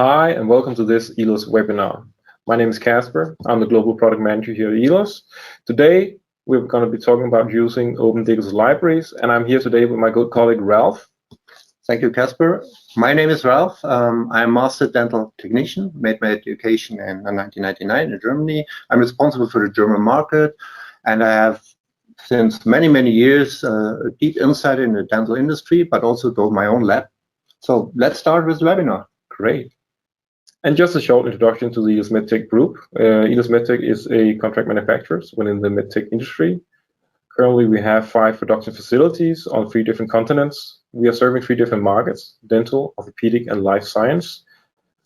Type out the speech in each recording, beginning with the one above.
Hi, and welcome to this ELOS webinar. My name is Kasper. I'm the Global Product Manager here at ELOS. Today, we're going to be talking about using open digital libraries, and I'm here today with my good colleague, Ralph. Thank you, Kasper. My name is Ralph. I'm a master dental technician, made my education in 1999 in Germany. I'm responsible for the German market, and I have, since many years, a deep insight in the dental industry, but also built my own lab. So let's start with the webinar. Great. And just a short introduction to the ELOS MedTech group. ELOS MedTech is a contract manufacturer within the medtech industry. Currently, we have 5 production facilities on 3 different continents. We are serving 3 different markets: dental, orthopedic, and life science.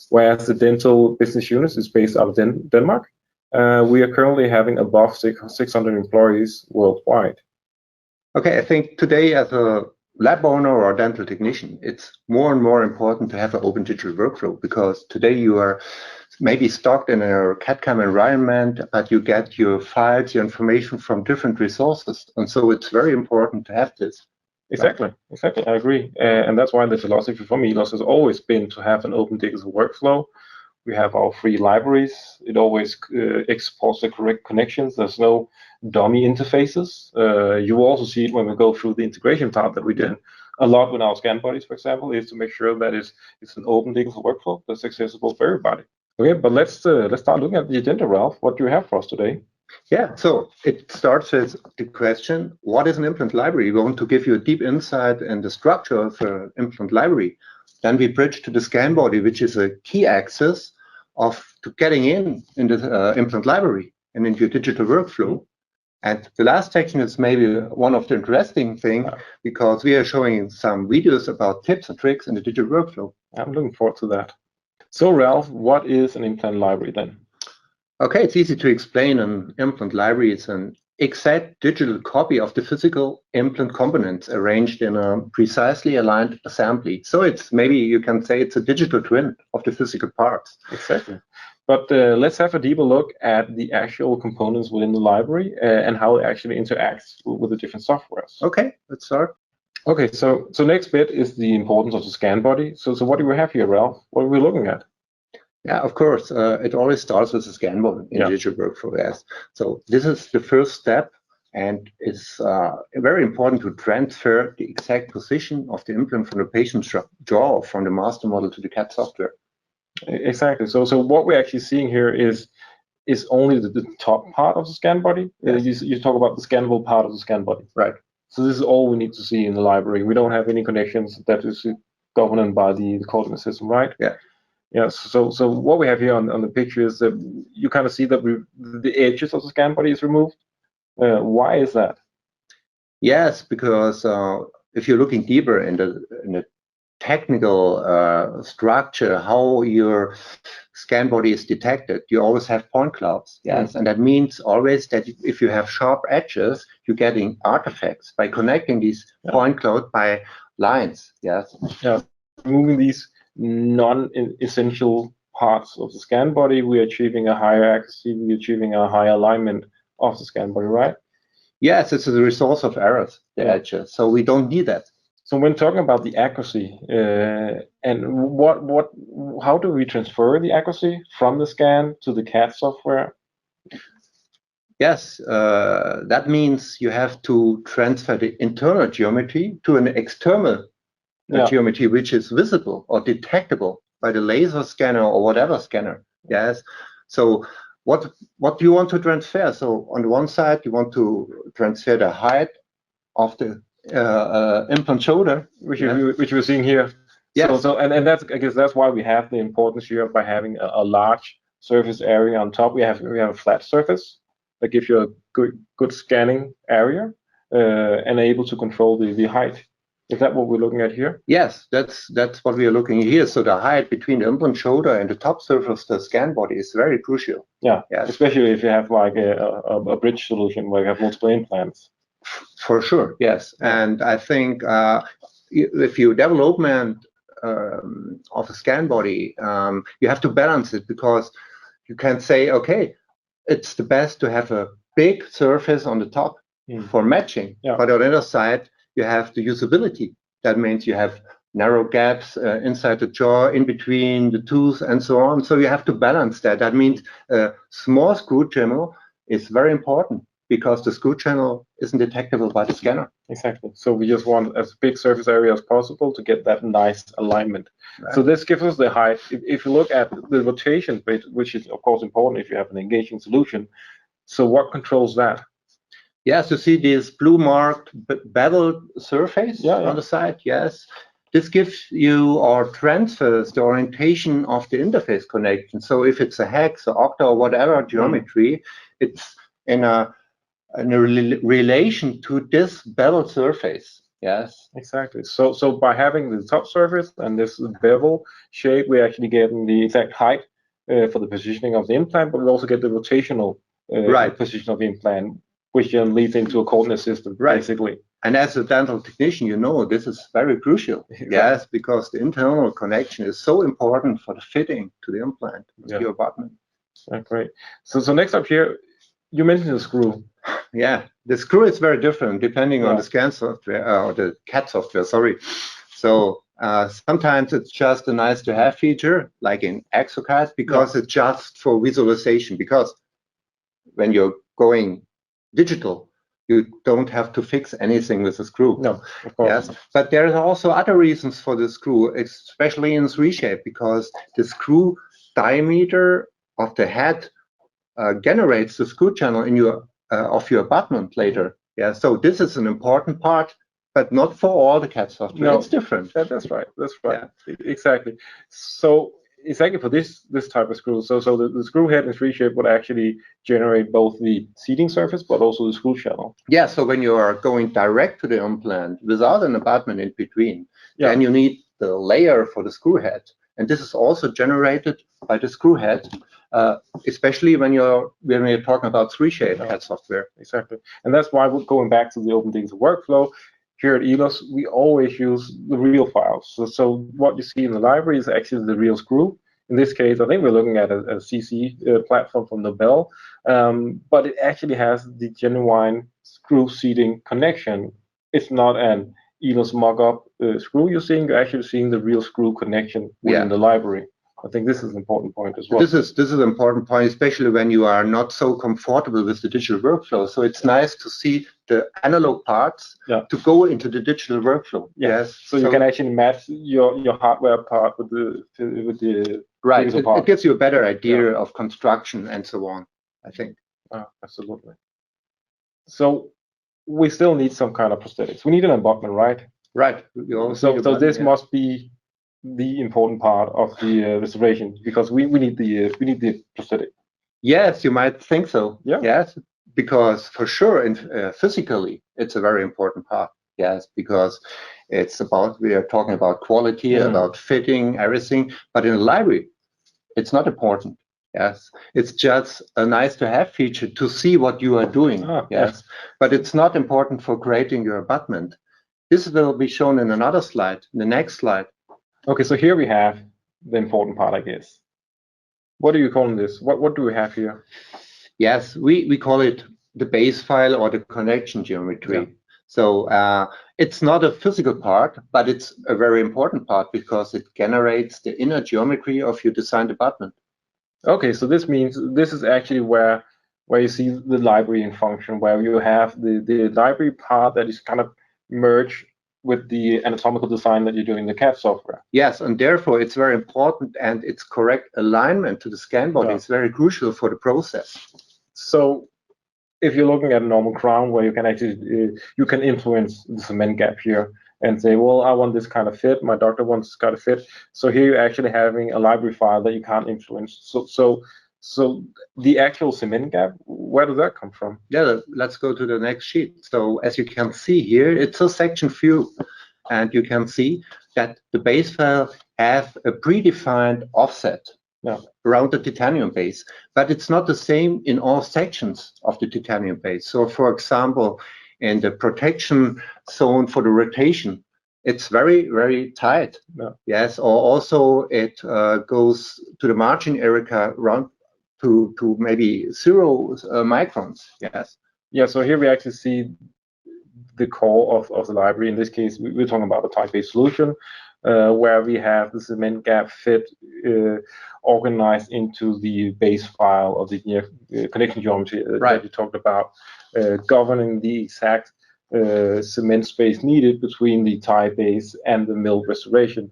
Whereas the dental business unit is based out of Denmark. We are currently having above 600 employees worldwide. Okay, I think today, as a lab owner or dental technician, it's more and more important to have an open digital workflow, because today you are maybe stuck in a CAD/CAM environment, but you get your files, your information from different resources, and so it's very important to have this. Exactly, I agree. And that's why the philosophy for ELOS has always been to have an open digital workflow. We have our free libraries. It always exports the correct connections. There's no dummy interfaces. You will also see it when we go through the integration part that we did a lot with our scan bodies, for example, is to make sure that it's an open digital workflow that's accessible for everybody. Okay, but let's start looking at the agenda, Ralph. What do you have for us today? Yeah, so it starts with the question, what is an implant library? We want to give you a deep insight in the structure of an implant library. Then we bridge to the scan body, which is a key access to getting in the implant library and into your digital workflow. And the last section is maybe one of the interesting things, because we are showing some videos about tips and tricks in the digital workflow. I'm looking forward to that. So Ralph, what is an implant library then? Okay, it's easy to explain. An implant library is an exact digital copy of the physical implant components arranged in a precisely aligned assembly. So it's, maybe you can say, it's a digital twin of the physical parts. Exactly. But let's have a deeper look at the actual components within the library and how it actually interacts with the different softwares. Okay, let's start. Okay, so next bit is the importance of the scan body. So what do we have here, Ralph? What are we looking at? Yeah, of course. It always starts with a scan body in digital workflow. Yes. So this is the first step, and it's very important to transfer the exact position of the implant from the patient's jaw, or from the master model to the CAD software. Exactly. So what we're actually seeing here is only the top part of the scan body. Yes. You talk about the scannable part of the scan body. Right. So this is all we need to see in the library. We don't have any connections that is governed by the coordinate system, right? Yeah. Yeah. So what we have here on the picture is that you kind of see that the edges of the scan body is removed. Why is that? Yes, because if you're looking deeper in the technical structure, how your scan body is detected, you always have point clouds. Yes, and that means always that if you have sharp edges, you're getting artifacts by connecting these point cloud by lines. Yes. Yeah. Removing these non-essential parts of the scan body, we're achieving a higher accuracy, we're achieving a higher alignment of the scan body, right? Yes, it's a resource of errors, the edges. So we don't need that. So when talking about the accuracy, and how do we transfer the accuracy from the scan to the CAD software? Yes, that means you have to transfer the internal geometry to an external geometry, which is visible or detectable by the laser scanner or whatever scanner. Yes. So what do you want to transfer? So on the one side, you want to transfer the height of the implant shoulder, which we're seeing here. Yes. So and that's, I guess that's why we have the importance here by having a large surface area on top. We have a flat surface that gives you a good scanning area and able to control the height. Is that what we're looking at here? Yes, that's what we are looking at here. So the height between the implant shoulder and the top surface of the scan body is very crucial. Yeah, yes. Especially if you have like a bridge solution where you have multiple implants. For sure, yes. And I think if you development of a scan body, you have to balance it, because you can say, okay, it's the best to have a big surface on the top for matching, but on the other side, you have the usability. That means you have narrow gaps inside the jaw, in between the tooth, and so on. So you have to balance that. That means a small screw channel is very important because the screw channel isn't detectable by the scanner. Exactly. So we just want as big surface area as possible to get that nice alignment. Right. So this gives us the height. If you look at the rotation bit, which is of course important if you have an engaging solution. So what controls that? Yes, you see this blue marked beveled surface on the side. Yes. This gives you or transfers the orientation of the interface connection. So if it's a hex or octa or whatever geometry, it's in a relation to this bevel surface. Yes, exactly. So by having the top surface and this bevel shape, we actually get the exact height for the positioning of the implant, but we also get the rotational position of the implant, which then leads into a coordinate system, basically. And as a dental technician, you know this is very crucial. Yes, because the internal connection is so important for the fitting to the implant, your abutment. Great. So next up here, you mentioned the screw. Yeah, the screw is very different depending on the scan software or the CAD software. Sorry. So sometimes it's just a nice to have feature, like in Exocad, because it's just for visualization. Because when you're going digital, you don't have to fix anything with the screw. No, of course. Yes, but there are also other reasons for the screw, especially in 3-shape, because the screw diameter of the head generates the screw channel in your of your abutment later. Yeah, so this is an important part, but not for all the CAD software. No, it's different. That's right. That's right. Yeah. Exactly. So exactly for this type of screw. So the screw head in 3-shape would actually generate both the seating surface, but also the screw channel. Yeah. So when you are going direct to the implant without an abutment in between, then you need the layer for the screw head, and this is also generated by the screw head. Especially when you're talking about 3-shape CAD software. Exactly, and that's why we're going back to the OpenDig's workflow. Here at ELOS, we always use the real files. So what you see in the library is actually the real screw. In this case, I think we're looking at a CC platform from Nobel, but it actually has the genuine screw seating connection. It's not an ELOS mock-up screw you're seeing. You're actually seeing the real screw connection within the library. I think this is an important point as well. This is an important point, especially when you are not so comfortable with the digital workflow. So it's nice to see the analog parts to go into the digital workflow. Yes. So you can actually match your hardware part with the right. It gives you a better idea of construction and so on, I think. Absolutely. So we still need some kind of prosthetics. We need an abutment, right? Right. So this must be the important part of the restoration, because we need the prosthetic. Yes, you might think so. Yeah. Yes, because for sure, physically, it's a very important part. Yes, because we are talking about quality, about fitting, everything. But in a library, it's not important. Yes, it's just a nice to have feature to see what you are doing. Yes, but it's not important for creating your abutment. This will be shown in another slide, the next slide. Okay, so here we have the important part, I guess. What do you call this? What do we have here? Yes, we call it the base file or the connection geometry. Yeah. So it's not a physical part, but it's a very important part because it generates the inner geometry of your designed abutment. Okay, so this means this is actually where you see the library in function, where you have the library part that is kind of merged with the anatomical design that you're doing in the CAD software. Yes, and therefore it's very important, and its correct alignment to the scan body is very crucial for the process. So if you're looking at a normal crown where you can actually you can influence the cement gap here and say, well, I want this kind of fit, my doctor wants this kind of fit. So here you're actually having a library file that you can't influence. So the actual cement gap, where does that come from? Yeah, let's go to the next sheet. So as you can see here, it's a section view, and you can see that the base file has a predefined offset around the titanium base, but it's not the same in all sections of the titanium base. So for example, in the protection zone for the rotation, it's very, very tight. Yes, or also it goes to the margin area around to maybe 0 microns. Yes. Yeah, so here we actually see the core of the library. In this case, we're talking about a type-based solution. where we have the cement gap fit organized into the base file of the connection geometry that you talked about, governing the exact cement space needed between the tie base and the mill restoration.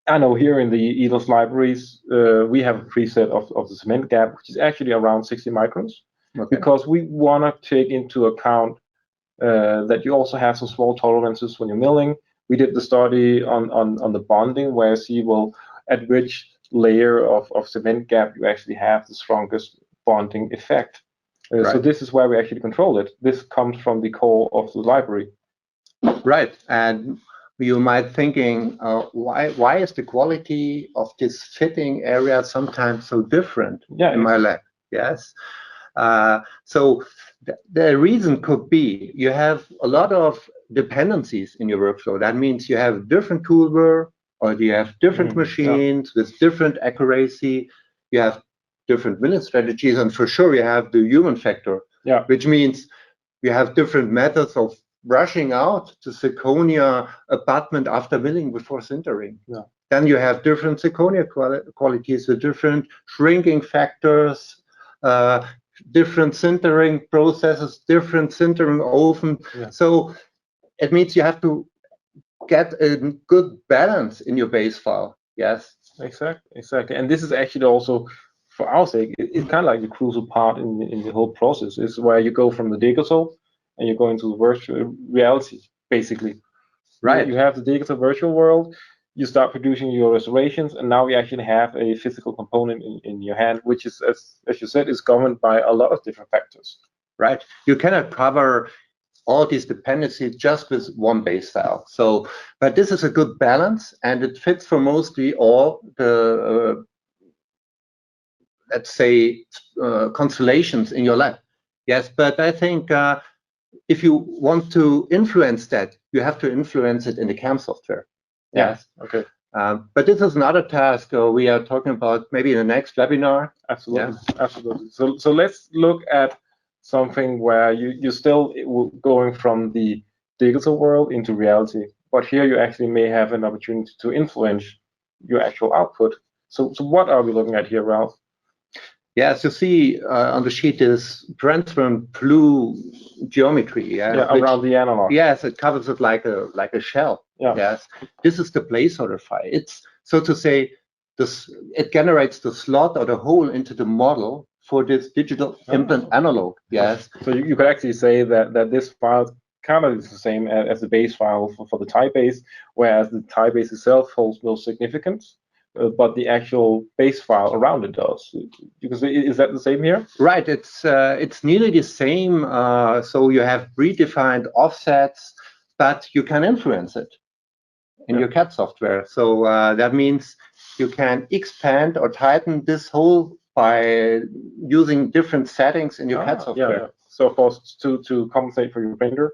I know here in the EDOS libraries, we have a preset of the cement gap, which is actually around 60 microns, because we want to take into account that you also have some small tolerances when you're milling. We did the study on the bonding, where you see, well, at which layer of cement gap you actually have the strongest bonding effect. So this is where we actually control it. This comes from the core of the library. Right, and you might thinking, why is the quality of this fitting area sometimes so different in my lab? Yes. So the reason could be you have a lot of dependencies in your workflow. That means you have different toolware, or you have different machines with different accuracy. You have different milling strategies, and for sure you have the human factor, which means you have different methods of brushing out the zirconia abutment after milling before sintering. Then you have different zirconia qualities with different shrinking factors, different sintering processes, different sintering oven. So it means you have to get a good balance in your base file. Yes. Exactly. And this is actually also, for our sake, it's kind of like the crucial part in the whole process, is where you go from the digital and you go into the virtual reality, basically. Right. You have the digital virtual world, you start producing your restorations, and now you actually have a physical component in your hand, which is, as you said, is governed by a lot of different factors. Right. You cannot cover all these dependencies just with one base file. So, but this is a good balance, and it fits for mostly all the, let's say, constellations in your lab. Yes, but I think if you want to influence that, you have to influence it in the CAM software. Yes. Okay. But this is another task we are talking about maybe in the next webinar. Absolutely. So let's look at something where you're still going from the digital world into reality, but here you actually may have an opportunity to influence your actual output. So what are we looking at here, Ralph? Yes, you see on the sheet is transparent blue geometry. Around the analog. Yes, it covers it like a shell. Yes, this is the placeholder file. It's, so to say, it generates the slot or the hole into the model for this digital implant analog. Yes. So you could actually say that this file kind of is the same as the base file for the tie base, whereas the tie base itself holds no significance. But the actual base file around it does. Because is that the same here? Right. It's nearly the same. So you have predefined offsets, but you can influence it in your CAD software. So that means you can expand or tighten this hole by using different settings in your CAD software. So of course, to compensate for your printer.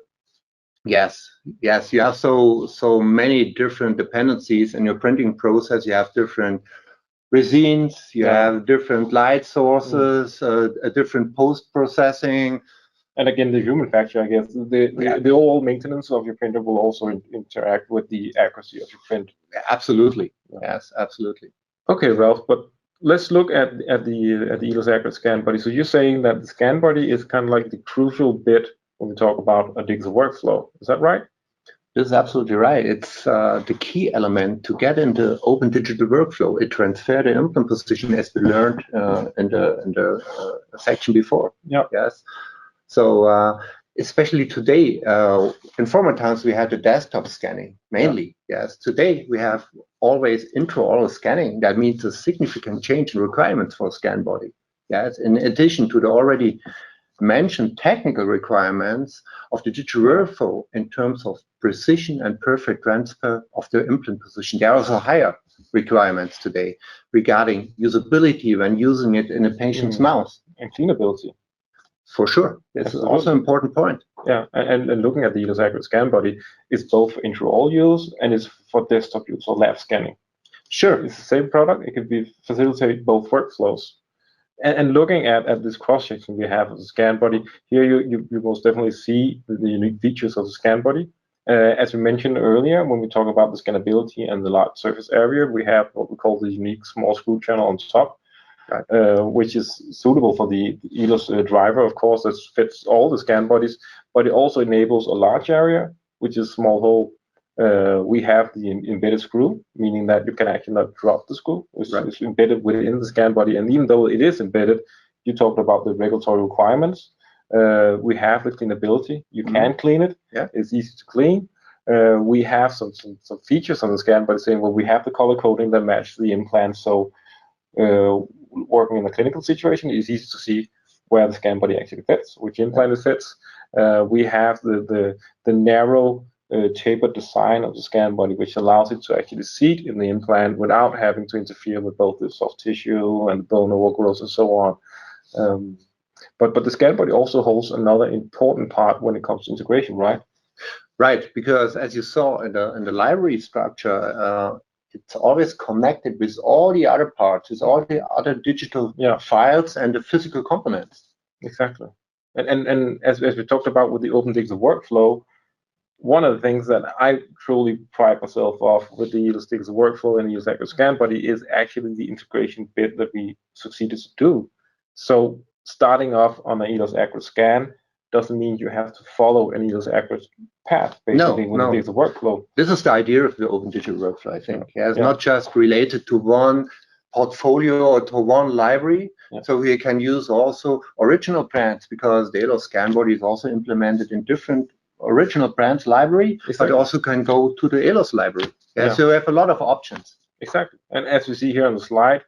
Yes, you have so many different dependencies in your printing process. You have different resins, you have different light sources, a different post-processing. And again, the human factor, I guess, the overall maintenance of your printer will also interact with the accuracy of your print. Absolutely, yes, absolutely. Okay, Ralph, but let's look at the EDOS accurate scan body. So you're saying that the scan body is kind of like the crucial bit when we talk about a digital workflow. Is that right? This is absolutely right. It's the key element to get into open digital workflow. It transfers the implant position, as we learned in the section before. Yes. So especially today, in former times we had the desktop scanning mainly. Yes. Today we have always intraoral scanning. That means a significant change in requirements for scan body. Yes. In addition to the already mentioned technical requirements of the digital workflow in terms of precision and perfect transfer of the implant position. There are also higher requirements today regarding usability when using it in a patient's mouth. And cleanability. For sure. This is also an important point. Yeah, and looking at the EDOS accurate scan body, it's both for intraoral use and it's for desktop use or lab scanning. Sure. It's the same product. It can facilitate both workflows. And looking at this cross-section we have of the scan body, here you most definitely see the unique features of the scan body. As we mentioned earlier, when we talk about the scalability and the large surface area, we have what we call the unique small screw channel on top, which is suitable for the ELOS driver, of course, that fits all the scan bodies, but it also enables a large area, which is small hole. We have the embedded screw, meaning that you can actually not drop the screw. It's embedded within the scan body, and even though it is embedded, you talked about the regulatory requirements. We have the cleanability. You can clean it. It's easy to clean. We have some features on the scan body saying, well, we have the color coding that matches the implant. So working in a clinical situation, it's easy to see where the scan body actually fits, which implant it fits. We have the narrow tapered design of the scan body, which allows it to actually seat in the implant without having to interfere with both the soft tissue and bone overgrowth and so on. But the scan body also holds another important part when it comes to integration, right? Right, because as you saw in the library structure, it's always connected with all the other parts, with all the other digital files and the physical components. Exactly. And as we talked about with the open digital workflow, one of the things that I truly pride myself off with the ELOS digital workflow and the ELOS Active scan body is actually the integration bit that we succeeded to do. So starting off on an ELOS Active scan doesn't mean you have to follow an ELOS Active path, basically, with the digital workflow. This is the idea of the open digital workflow, I think. It's not just related to one portfolio or to one library. So we can use also original brands, because the ELOS scan body is also implemented in different original brands library, but also can go to the ELOS library. So we have a lot of options. Exactly. And as you see here on the slide,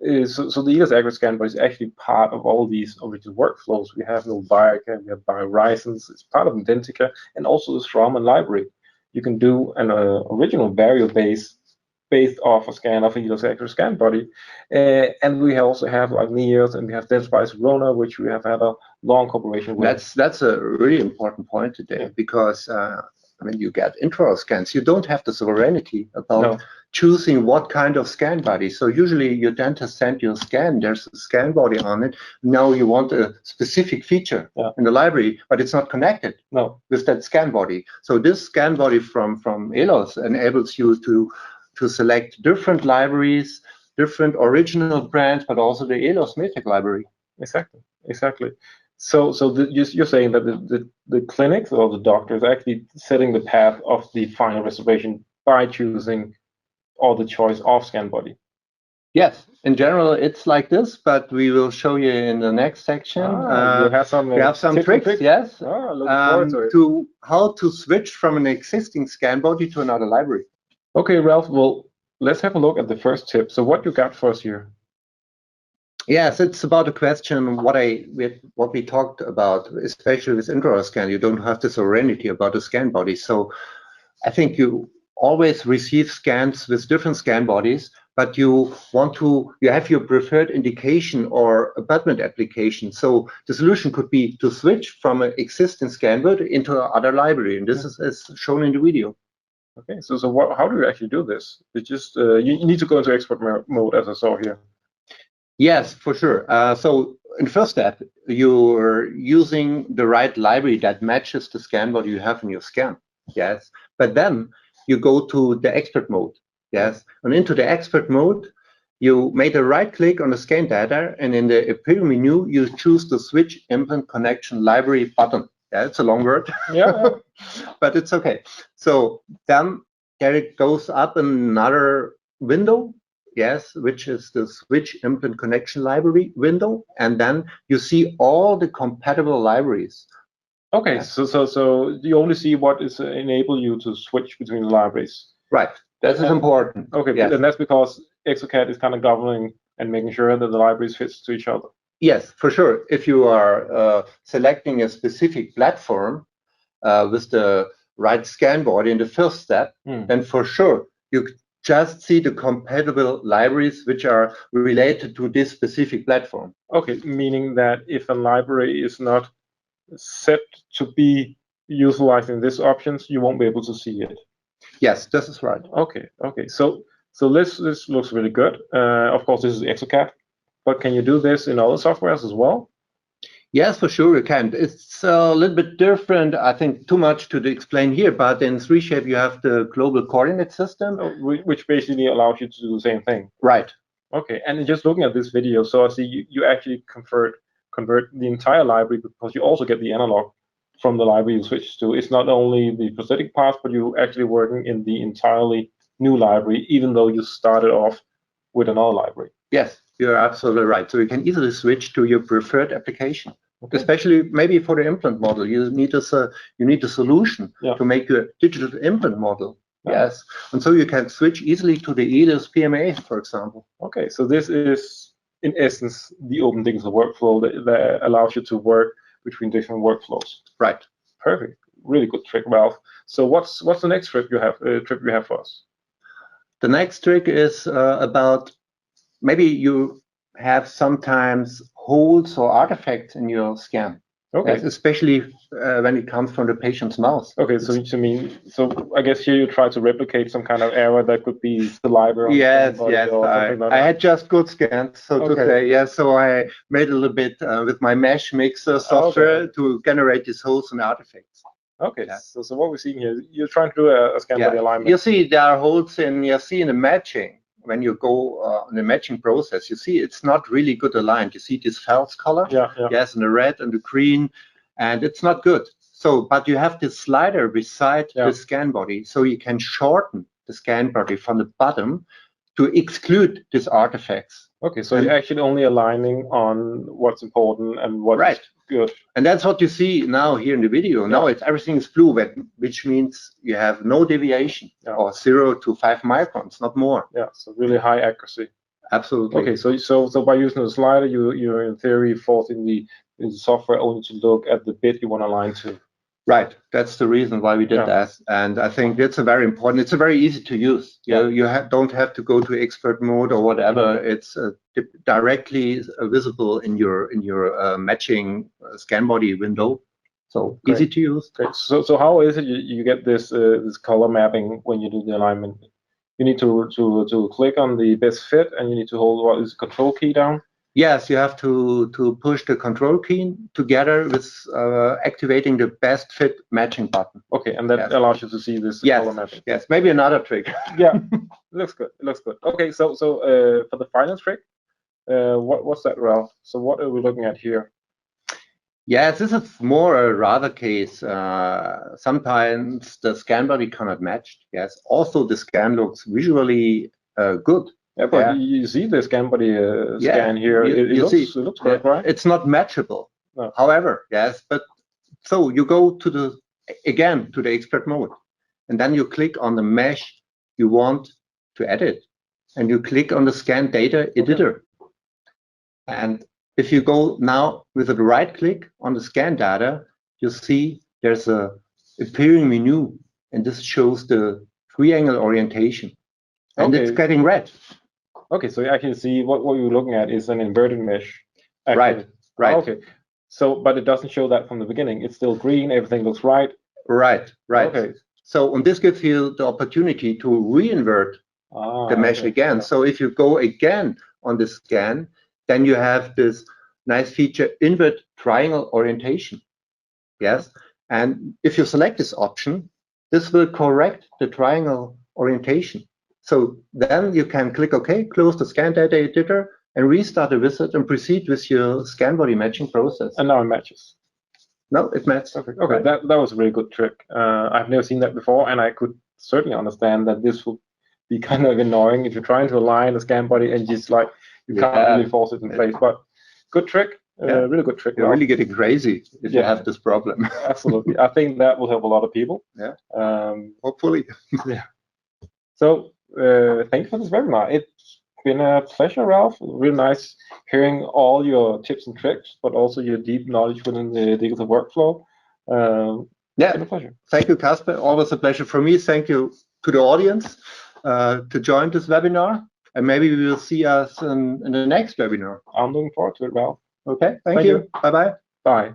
so the ELOS Active scan body is actually part of all these original workflows. We have no Biocare, we have BioRisons, it's part of Identica, and also the Straumann library. You can do an original barrier based off a scan of an ELOS Active scan body. And we also have like Neos, and we have Dentsply Sirona, which we have had a long cooperation with. That's a really important point today, because when you get intraoral scans, you don't have the sovereignty about choosing what kind of scan body. So usually your dentist sent you a scan, there's a scan body on it. Now you want a specific feature in the library, but it's not connected with that scan body. So this scan body from ELOS enables you to select different libraries, different original brands, but also the ELOS MedTech library. Exactly. So you're saying that the clinics or the doctors are actually setting the path of the final reservation by choosing or the choice of scan body. Yes, in general it's like this, but we will show you in the next section. We have some tricks, yes, looking forward to it. To how to switch from an existing scan body to another library. Okay, Ralph, well, let's have a look at the first tip. So what you got for us here? Yes, it's about a question what we talked about, especially with intraoral scan. You don't have the sovereignty about the scan body. So I think you always receive scans with different scan bodies, but you have your preferred indication or abutment application. So the solution could be to switch from an existing scan body into another library, and this is shown in the video. Okay, so how do you actually do this? It's just you need to go into expert mode, as I saw here. Yes, for sure. So in the first step, you're using the right library that matches the scan body you have in your scan. Yes, but then you go to the expert mode. Yes, and into the expert mode, you made a right click on the scan data, and in the appear menu, you choose the switch implant connection library button. Yeah, it's a long word. But it's okay. So then there it goes up another window. Yes, which is the switch implant connection library window, and then you see all the compatible libraries. Okay, so you only see what is enable you to switch between the libraries. Right, that is important. Okay, and that's because Exocad is kind of governing and making sure that the libraries fits to each other. Yes, for sure. If you are selecting a specific platform with the right scan body in the first step, then for sure you just see the compatible libraries which are related to this specific platform. Okay, meaning that if a library is not set to be utilizing these options, you won't be able to see it. Yes, this is right. Okay. So this looks really good. Of course, this is Exocad, but can you do this in other softwares as well? Yes, for sure you can. It's a little bit different. I think too much to explain here, but in 3Shape you have the global coordinate system, which basically allows you to do the same thing. Right. Okay, and just looking at this video, so I see you actually convert the entire library, because you also get the analog from the library you switch to. It's not only the prosthetic parts, but you're actually working in the entirely new library, even though you started off with another library. Yes, you're absolutely right. So you can easily switch to your preferred application. Okay. Especially maybe for the implant model, you need a solution to make your digital implant model. Yes, and so you can switch easily to the ELIS PMA, for example. Okay, so this is in essence the open digital workflow that allows you to work between different workflows. Right. Perfect. Really good trick, Ralph. So what's the next trick you have for us? The next trick is about maybe you have sometimes holes or artifacts in your scan. Okay. Yes, especially when it comes from the patient's mouth. Okay, so I guess here you try to replicate some kind of error that could be saliva. Yes. I had just good scans, so to say. Yes, so I made a little bit with my mesh mixer software to generate these holes and artifacts. Okay, so what we're seeing here, you're trying to do a scan body alignment. You see there are holes in the matching. When you go on the matching process, you see it's not really good aligned. You see this false color, yes, and the red and the green, and it's not good. So, but you have this slider beside the scan body, so you can shorten the scan body from the bottom to exclude these artifacts. Okay, so you're actually only aligning on what's important and what's good. And that's what you see now here in the video. Now everything is blue, which means you have no deviation, or 0 to 5 microns, not more. Yeah, so really high accuracy. Absolutely. Okay, so by using the slider, you're in theory forcing the software only to look at the bit you want to align to. Right, that's the reason why we did that, and I think that's a very important. It's a very easy to use. You don't have to go to expert mode or whatever. It's directly visible in your matching scan body window. So easy to use. Great. So how is it you get this color mapping when you do the alignment? You need to click on the best fit, and you need to hold what is the control key down. Yes, you have to push the control key together with activating the best fit matching button. Okay, and that allows you to see this color mapping. Yes, maybe another trick. Yeah, looks good. It looks good. Okay, so for the final trick, what's that, Ralph? So what are we looking at here? Yes, this is more a rather case. Sometimes the scan body cannot match. Yes, also the scan looks visually good. Yeah, but you see the scan body scan here. It looks great, right? It's not matchable. No. However, yes, but so you go to the expert mode, and then you click on the mesh you want to edit, and you click on the scan data editor. And if you go now with a right click on the scan data, you see there's a appearing menu, and this shows the triangle orientation, and it's getting red. Okay, so you actually see what you're looking at is an inverted mesh. Actually. Right. Okay, so but it doesn't show that from the beginning. It's still green. Everything looks right. Right. Okay. So and this gives you the opportunity to re-invert the mesh again. So if you go again on the scan, then you have this nice feature, invert triangle orientation. Yes, and if you select this option, this will correct the triangle orientation. So then you can click OK, close the scan data editor, and restart the wizard and proceed with your scan body matching process. And now it matches. No, it matches. Okay, right. that was a really good trick. I've never seen that before, and I could certainly understand that this would be kind of annoying if you're trying to align a scan body and just like you can't really force it in place. But good trick. Really good trick. You're really getting crazy if you have this problem. Absolutely. I think that will help a lot of people. Yeah. Hopefully. Yeah. So thank you for this webinar. It's been a pleasure, Ralph. Really nice hearing all your tips and tricks, but also your deep knowledge within the digital workflow. It's been a pleasure. Thank you, Kasper. Always a pleasure for me. Thank you to the audience to join this webinar. And maybe we will see us in the next webinar. I'm looking forward to it, Ralph. Okay, thank you. Bye-bye. Bye.